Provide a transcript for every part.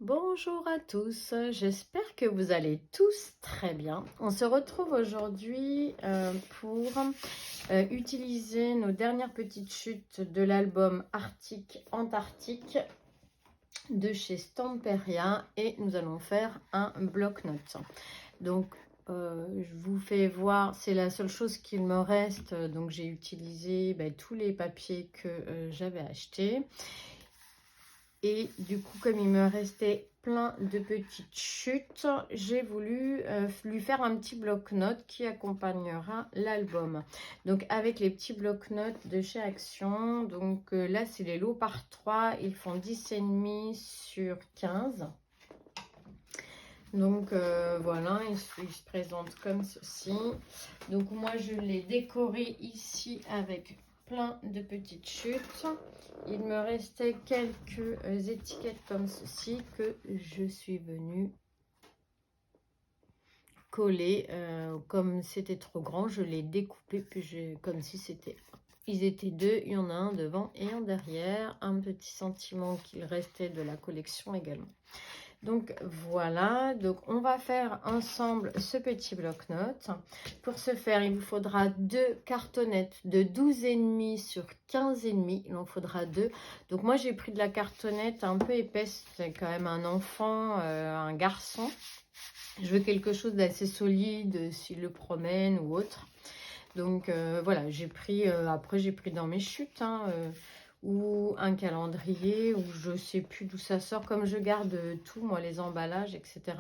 Bonjour à tous, j'espère que vous allez tous très bien. On se retrouve aujourd'hui pour utiliser nos dernières petites chutes de l'album Arctique Antarctique de chez Stamperia et nous allons faire un bloc-notes. Donc je vous fais voir, c'est la seule chose qu'il me reste, donc j'ai utilisé tous les papiers que j'avais achetés. Et du coup, comme il me restait plein de petites chutes, j'ai voulu lui faire un petit bloc-notes qui accompagnera l'album. Donc avec les petits bloc-notes de chez Action, donc là c'est les lots par 3, ils font 10,5 sur 15. Donc voilà, il se présente comme ceci. Donc moi je l'ai décoré ici avec plein de petites chutes. Il me restait quelques étiquettes comme ceci que je suis venue coller. Comme c'était trop grand, je l'ai découpé puis comme si c'était... Ils étaient deux, il y en a un devant et un derrière. Un petit sentiment qu'il restait de la collection également. Donc voilà, donc on va faire ensemble ce petit bloc-notes. Pour ce faire, il vous faudra deux cartonnettes de 12,5 sur 15,5. Il en faudra deux. Donc moi j'ai pris de la cartonnette un peu épaisse, c'est quand même un enfant, un garçon. Je veux quelque chose d'assez solide s'il le promène ou autre. Donc voilà, j'ai pris, après j'ai pris dans mes chutes, ou un calendrier, ou je sais plus d'où ça sort, comme je garde tout, moi, les emballages, etc.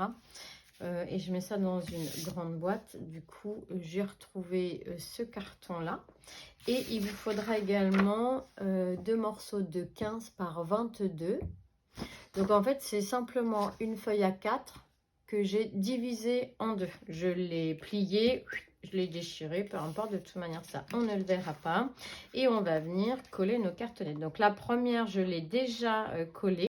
Et je mets ça dans une grande boîte. Du coup, j'ai retrouvé ce carton-là. Et il vous faudra également deux morceaux de 15 par 22. Donc en fait, c'est simplement une feuille A4 que j'ai divisée en deux. Je l'ai pliée, je l'ai déchiré, peu importe, de toute manière ça on ne le verra pas. Et on va venir coller nos cartonnettes. Donc la première, je l'ai déjà collée.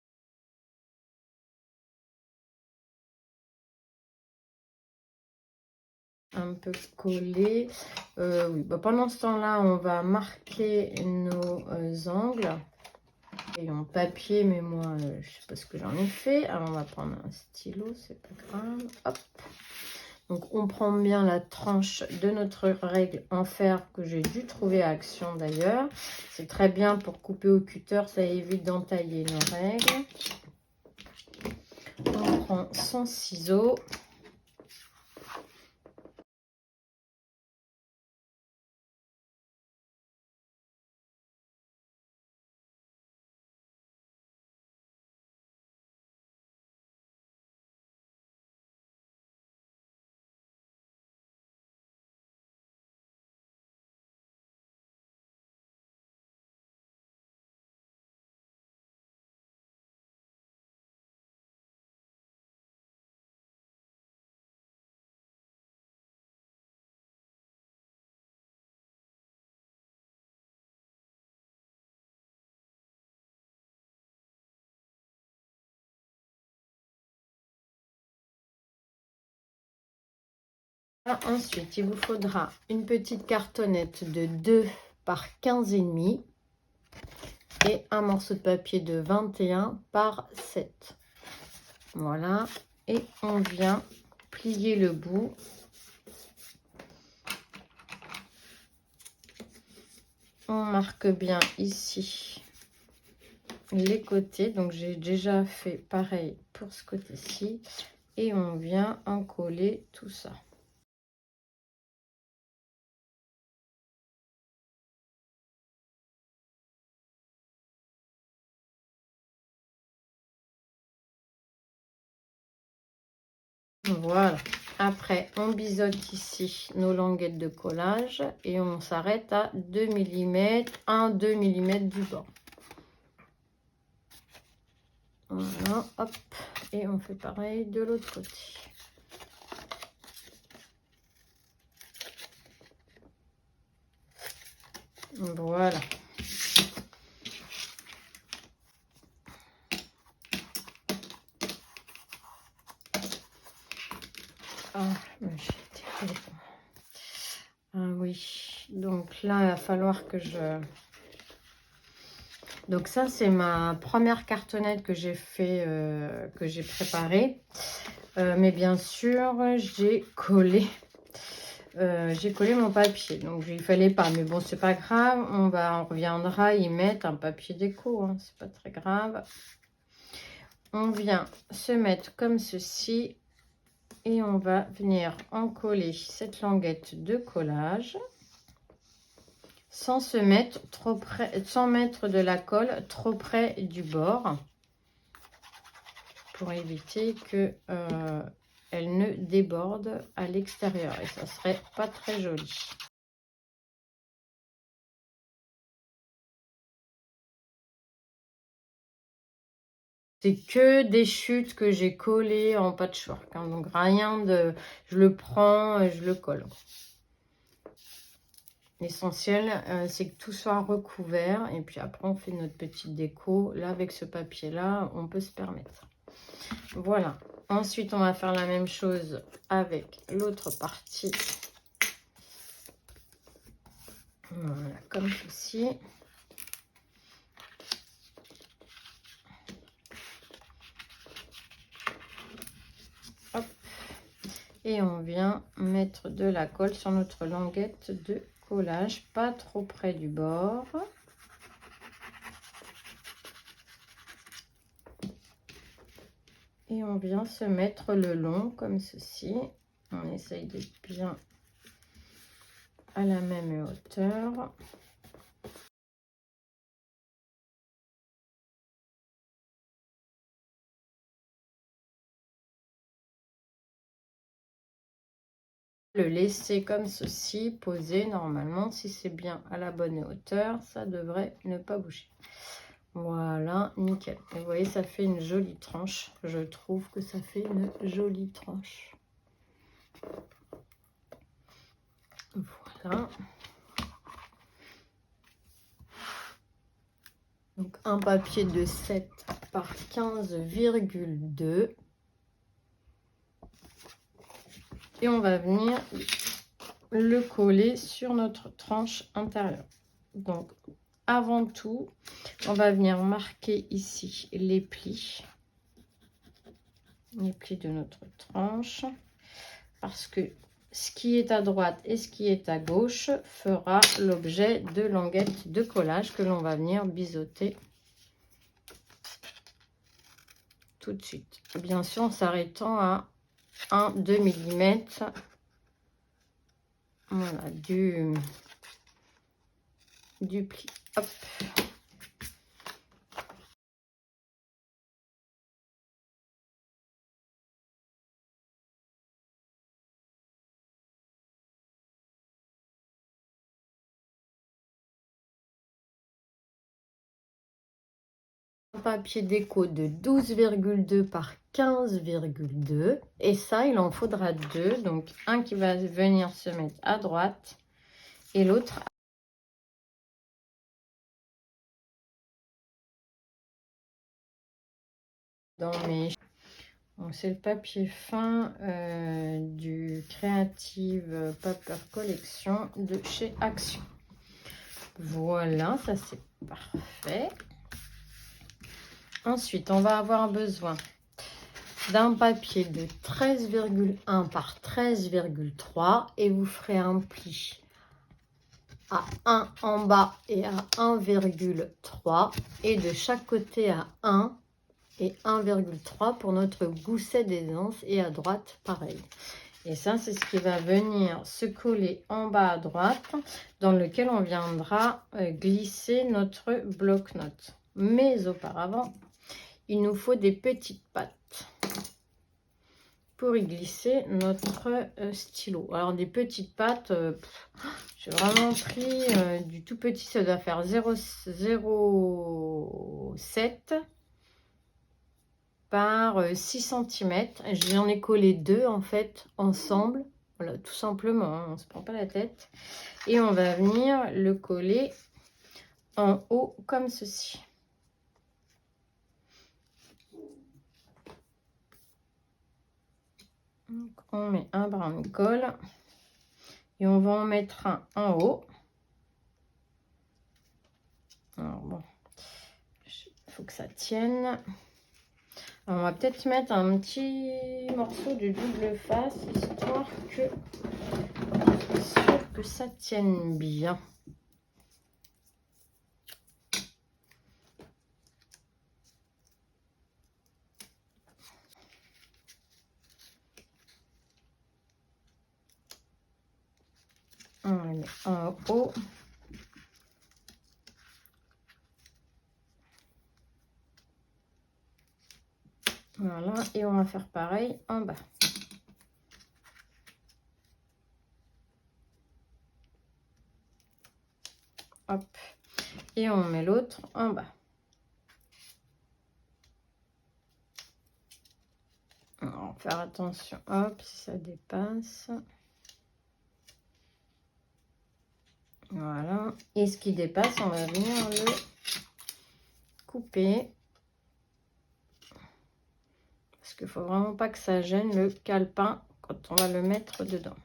Un peu collée. Oui, pendant ce temps-là, on va marquer nos angles. Et en papier, mais moi, je sais pas ce que j'en ai fait. Alors on va prendre un stylo, c'est pas grave. Hop. Donc on prend bien la tranche de notre règle en fer que j'ai dû trouver à Action d'ailleurs. C'est très bien pour couper au cutter, ça évite d'entailler nos règles. On prend son ciseau. Ensuite, il vous faudra une petite cartonnette de 2 par 15,5 et un morceau de papier de 21 par 7. Voilà, et on vient plier le bout. On marque bien ici les côtés, donc j'ai déjà fait pareil pour ce côté-ci, et on vient en coller tout ça. Voilà. Après, on biseaute ici nos languettes de collage et on s'arrête à 2 mm, 1-2 mm du bord. Voilà, hop, et on fait pareil de l'autre côté. Voilà. Ah, ah oui, donc là, il va falloir que je Donc ça, c'est ma première cartonnette que j'ai fait, que j'ai préparée. Mais bien sûr, j'ai collé mon papier. Donc il fallait pas, mais bon, c'est pas grave. On reviendra y mettre un papier déco, hein, c'est pas très grave. On vient se mettre comme ceci et on va venir en coller cette languette de collage sans se mettre trop près, sans mettre de la colle trop près du bord pour éviter que elle ne déborde à l'extérieur et ça serait pas très joli. C'est que des chutes que j'ai collées en patchwork, hein, donc rien de... Je le prends et je le colle. L'essentiel, c'est que tout soit recouvert. Et puis après, on fait notre petite déco. Là, avec ce papier-là, on peut se permettre. Voilà. Ensuite, on va faire la même chose avec l'autre partie. Voilà, comme ceci. Hop. Et on vient mettre de la colle sur notre languette de collage, pas trop près du bord. Et on vient se mettre le long comme ceci. On essaye d'être bien à la même hauteur. Le laisser comme ceci, posé normalement, si c'est bien à la bonne hauteur, ça devrait ne pas bouger. Voilà, nickel. Et vous voyez, ça fait une jolie tranche. Je trouve que ça fait une jolie tranche. Voilà. Donc un papier de 7 par 15,2. Et on va venir le coller sur notre tranche intérieure. Donc avant tout, on va venir marquer ici les plis de notre tranche, parce que ce qui est à droite et ce qui est à gauche fera l'objet de languettes de collage que l'on va venir biseauter tout de suite. Bien sûr, en s'arrêtant à 1-2 mm voilà, du pli. Hop. Papier déco de 12,2 par 15,2 et ça il en faudra deux, donc un qui va venir se mettre à droite et l'autre dans mes... C'est le papier fin du Creative Paper Collection de chez Action. Voilà, ça c'est parfait. Ensuite, on va avoir besoin d'un papier de 13,1 par 13,3 et vous ferez un pli à 1 en bas et à 1,3 et de chaque côté à 1 et 1,3 pour notre gousset d'aisance et à droite pareil. Et ça, c'est ce qui va venir se coller en bas à droite, dans lequel on viendra glisser notre bloc-notes. Mais auparavant, il nous faut des petites pattes pour y glisser notre stylo. Alors, des petites pattes, j'ai vraiment pris du tout petit, ça doit faire 0,7 par 6 cm. J'en ai collé deux en fait ensemble, voilà, tout simplement, hein, on ne se prend pas la tête. Et on va venir le coller en haut comme ceci. Donc, on met un brin de colle et on va en mettre un en haut. Alors bon, faut que ça tienne. Alors, on va peut-être mettre un petit morceau de double face, histoire que je sois sûre que ça tienne bien. On va mettre en haut. Voilà, et on va faire pareil en bas. Hop, et on met l'autre en bas. On va faire attention, hop, si ça dépasse. Voilà, et ce qui dépasse, on va venir le couper. Parce qu'il ne faut vraiment pas que ça gêne le calepin quand on va le mettre dedans.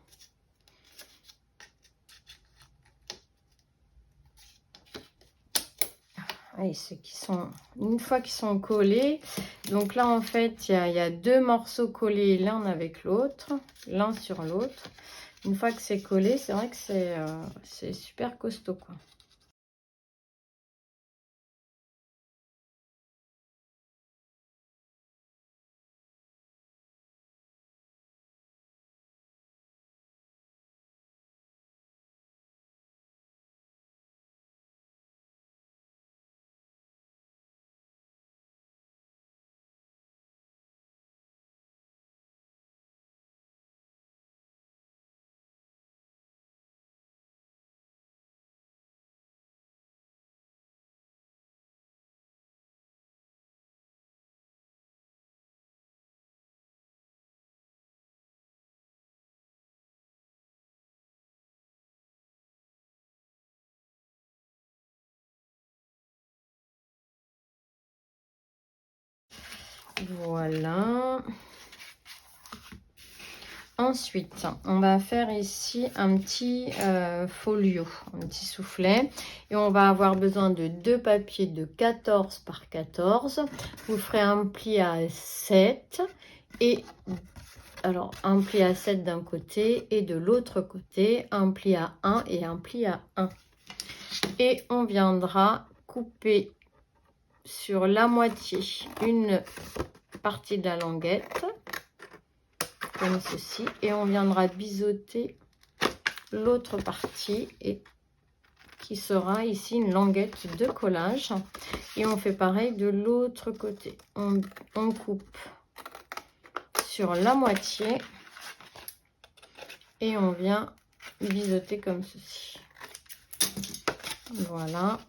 Et ceux qui sont, une fois qu'ils sont collés, donc là en fait il y a deux morceaux collés l'un avec l'autre, l'un sur l'autre. Une fois que c'est collé, c'est vrai que c'est super costaud quoi. Voilà. Ensuite, on va faire ici un petit folio, un petit soufflet. Et on va avoir besoin de deux papiers de 14 par 14. Vous ferez un pli à 7. Et alors, un pli à 7 d'un côté et de l'autre côté, un pli à 1 et un pli à 1. Et on viendra couper sur la moitié une partie de la languette. Comme ceci, et on viendra biseauter l'autre partie et qui sera ici une languette de collage. Et on fait pareil de l'autre côté. On coupe sur la moitié et on vient biseauter comme ceci. Voilà,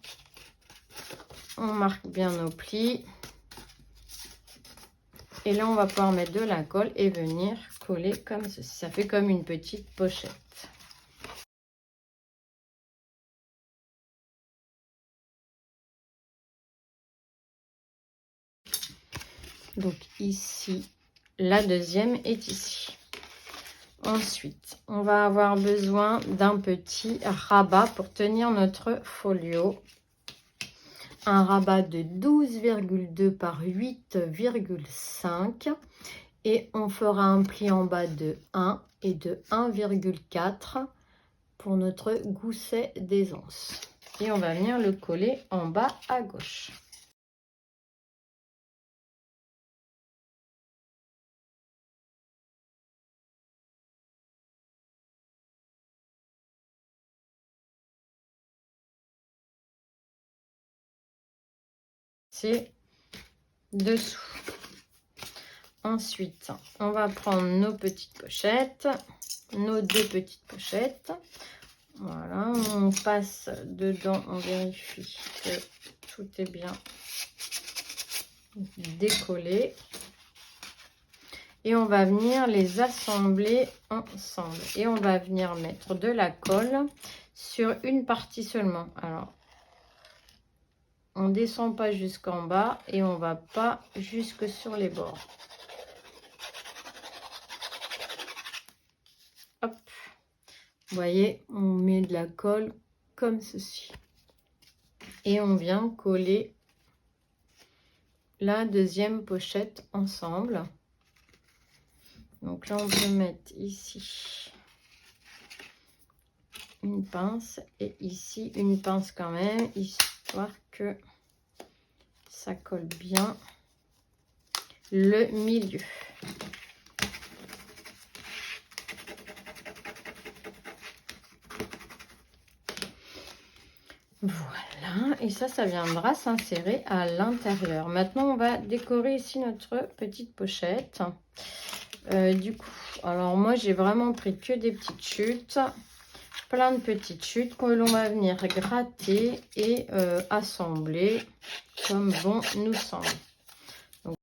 on marque bien nos plis. Et là, on va pouvoir mettre de la colle et venir coller comme ceci. Ça fait comme une petite pochette. Donc ici, la deuxième est ici. Ensuite, on va avoir besoin d'un petit rabat pour tenir notre folio. Un rabat de 12,2 par 8,5. Et on fera un pli en bas de 1 et de 1,4 pour notre gousset d'aisance. Et on va venir le coller en bas à gauche. C'est dessous. Ensuite, on va prendre nos petites pochettes, nos deux petites pochettes. Voilà, on passe dedans, on vérifie que tout est bien décollé. Et on va venir les assembler ensemble. Et on va venir mettre de la colle sur une partie seulement. Alors, on ne descend pas jusqu'en bas et on ne va pas jusque sur les bords. Hop. Vous voyez, on met de la colle comme ceci. Et on vient coller la deuxième pochette ensemble. Donc là, on peut mettre ici une pince et ici une pince quand même, histoire que ça colle bien le milieu. Voilà, et ça viendra s'insérer à l'intérieur. Maintenant, on va décorer ici notre petite pochette. Du coup, alors moi, j'ai vraiment pris que des petites chutes, plein de petites chutes que l'on va venir gratter et assembler comme bon nous semble. Donc,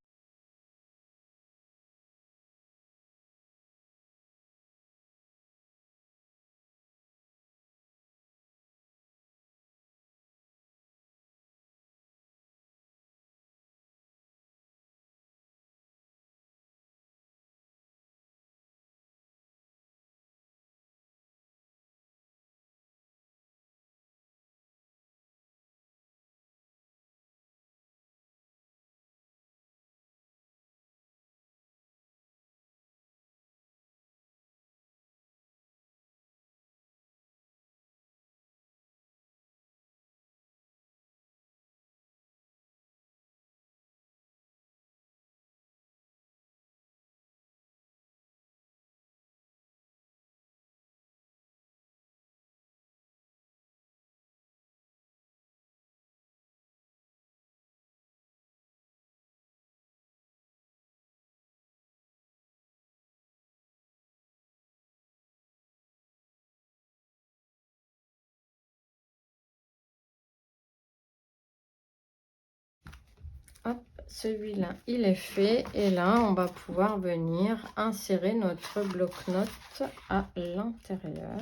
hop, celui-là, il est fait. Et là, on va pouvoir venir insérer notre bloc-notes à l'intérieur.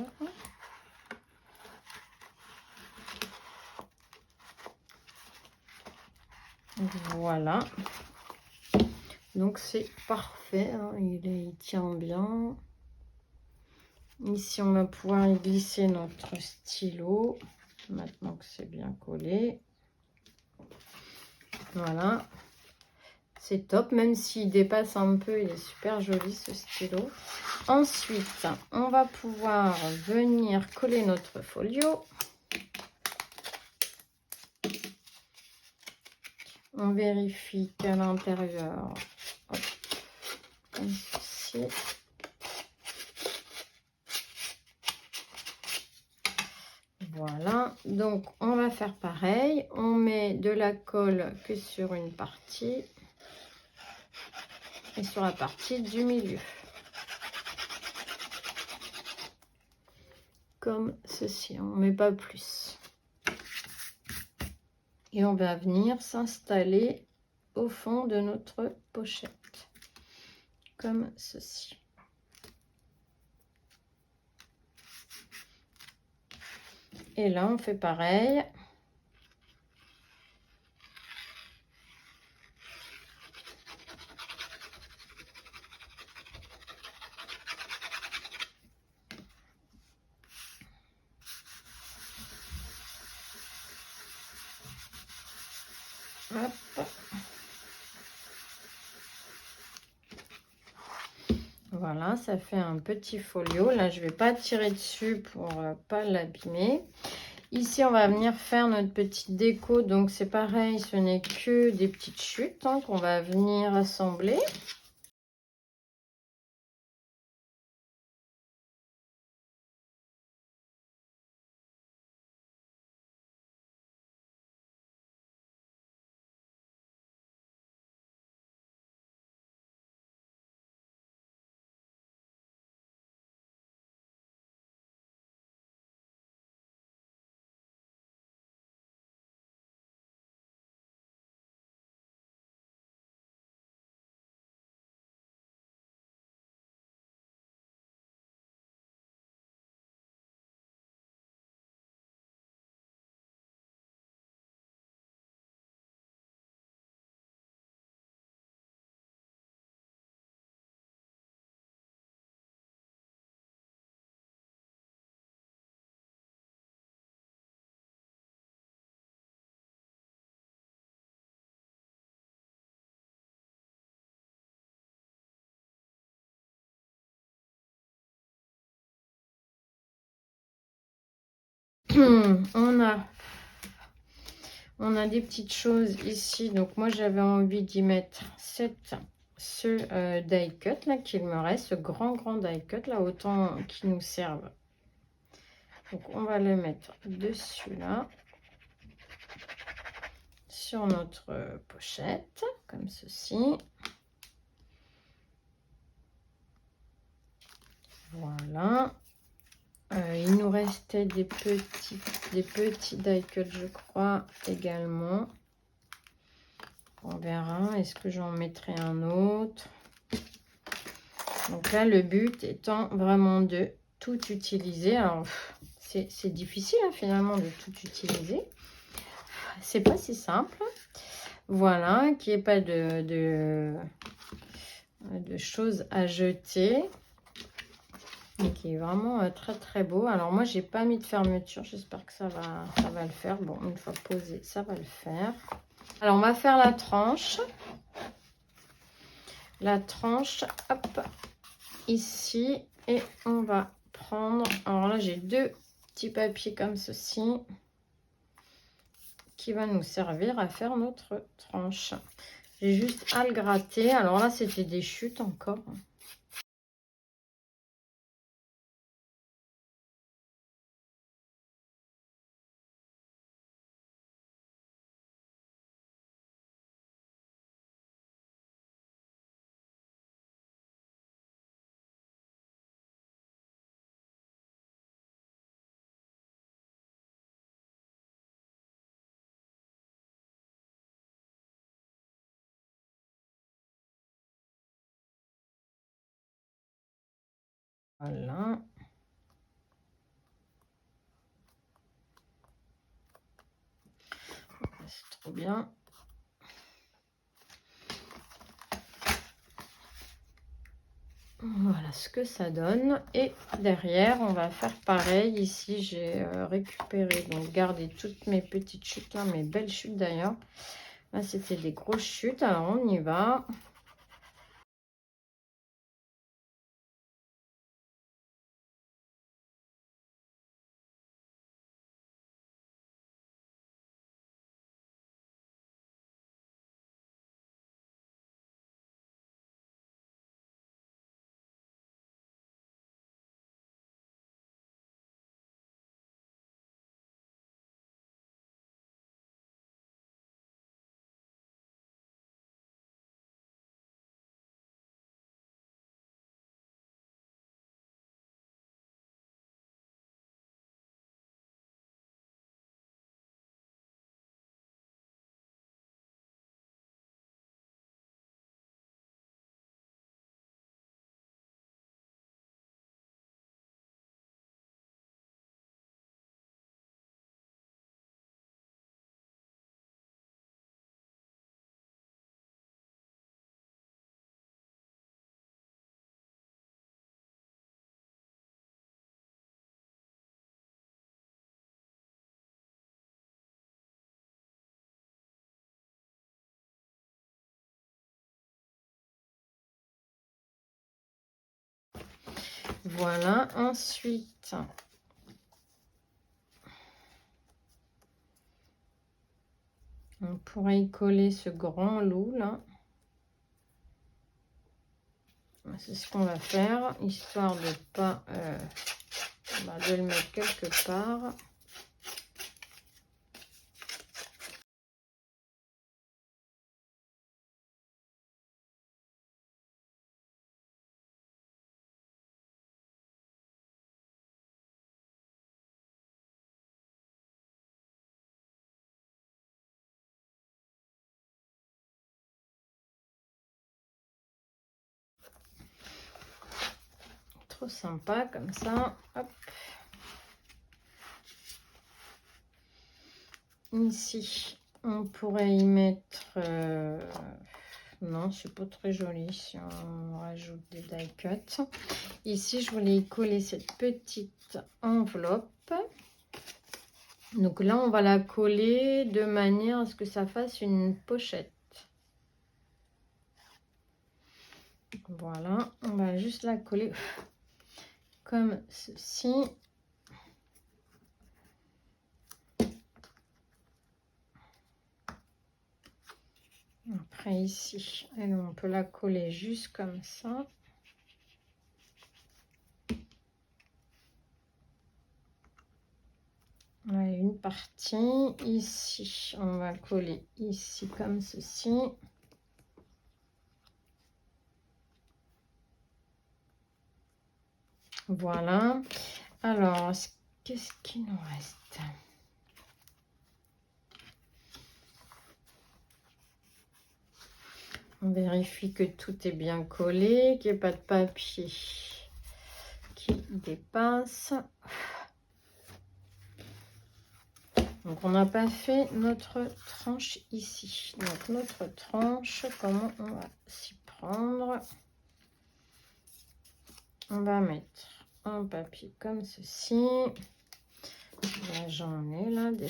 Voilà. Donc, c'est parfait. Hein, il tient bien. Ici, on va pouvoir y glisser notre stylo. Maintenant que c'est bien collé. Voilà. C'est top, même s'il dépasse un peu, il est super joli ce stylo. Ensuite, on va pouvoir venir coller notre folio. On vérifie qu'à l'intérieur, comme ceci. Voilà, donc on va faire pareil. On met de la colle que sur une partie et sur la partie du milieu. Comme ceci, on ne met pas plus. Et on va venir s'installer au fond de notre pochette, comme ceci. Et là, on fait pareil. Hop. Voilà, ça fait un petit folio. Là, je ne vais pas tirer dessus pour pas l'abîmer. Ici, on va venir faire notre petite déco. Donc, c'est pareil, ce n'est que des petites chutes hein, qu'on va venir assembler. On a des petites choses ici. Donc, moi, j'avais envie d'y mettre ce die cut là qu'il me reste, ce grand die cut là, autant qu'il nous serve. Donc, on va le mettre dessus là, sur notre pochette, comme ceci. Voilà. Il nous restait des petits die cut, je crois, également. On verra. Est-ce que j'en mettrai un autre? Donc là, le but étant vraiment de tout utiliser. Alors, c'est difficile hein, finalement de tout utiliser. C'est pas si simple. Voilà, qu'il n'y ait pas de choses à jeter. Et qui est vraiment très très beau. Alors moi, j'ai pas mis de fermeture. J'espère que ça va le faire. Bon, une fois posé, ça va le faire. Alors, on va faire la tranche. La tranche, hop, ici. Et on va prendre... Alors là, j'ai deux petits papiers comme ceci qui va nous servir à faire notre tranche. J'ai juste à le gratter. Alors là, c'était des chutes encore. Voilà. C'est trop bien. Voilà ce que ça donne. Et derrière, on va faire pareil. Ici, j'ai récupéré, donc gardé toutes mes petites chutes, là, mes belles chutes d'ailleurs. Là, c'était des grosses chutes. Alors, on y va. Voilà. Ensuite, on pourrait y coller ce grand loup là. C'est ce qu'on va faire, histoire de pas de le mettre quelque part. Trop sympa comme ça. Hop. Ici, on pourrait y mettre... non, c'est pas très joli si on rajoute des die cuts. Ici, je voulais y coller cette petite enveloppe. Donc là, on va la coller de manière à ce que ça fasse une pochette. Voilà, on va juste la coller comme ceci. après ici. Et on peut la coller juste comme ça. On a une partie ici. On va coller ici comme ceci. Voilà. Alors, qu'est-ce qu'il nous reste? On vérifie que tout est bien collé, qu'il n'y ait pas de papier qui dépasse. Donc, on n'a pas fait notre tranche ici. Donc, notre tranche, comment on va s'y prendre? On va mettre un papier comme ceci. Là, j'en ai là des...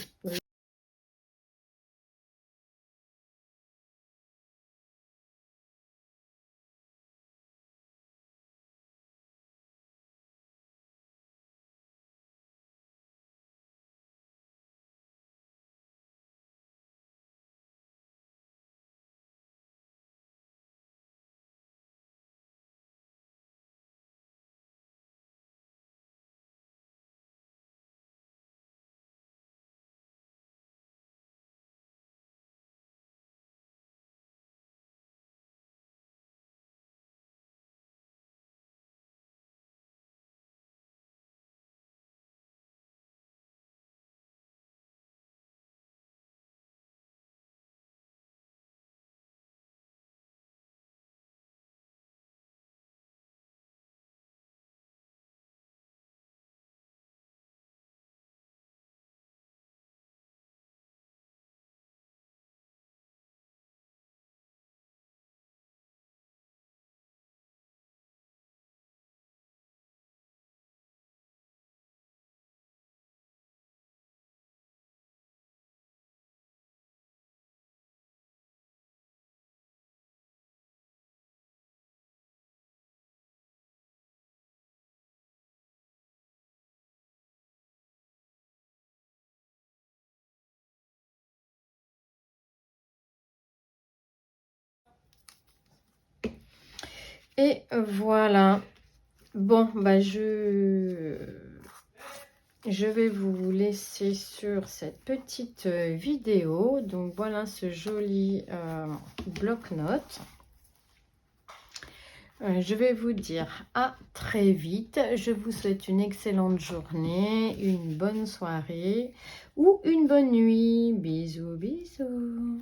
Et voilà. Bon, bah je vais vous laisser sur cette petite vidéo. Donc voilà ce joli bloc-notes. Je vais vous dire à très vite. Je vous souhaite une excellente journée, une bonne soirée ou une bonne nuit. Bisous, bisous.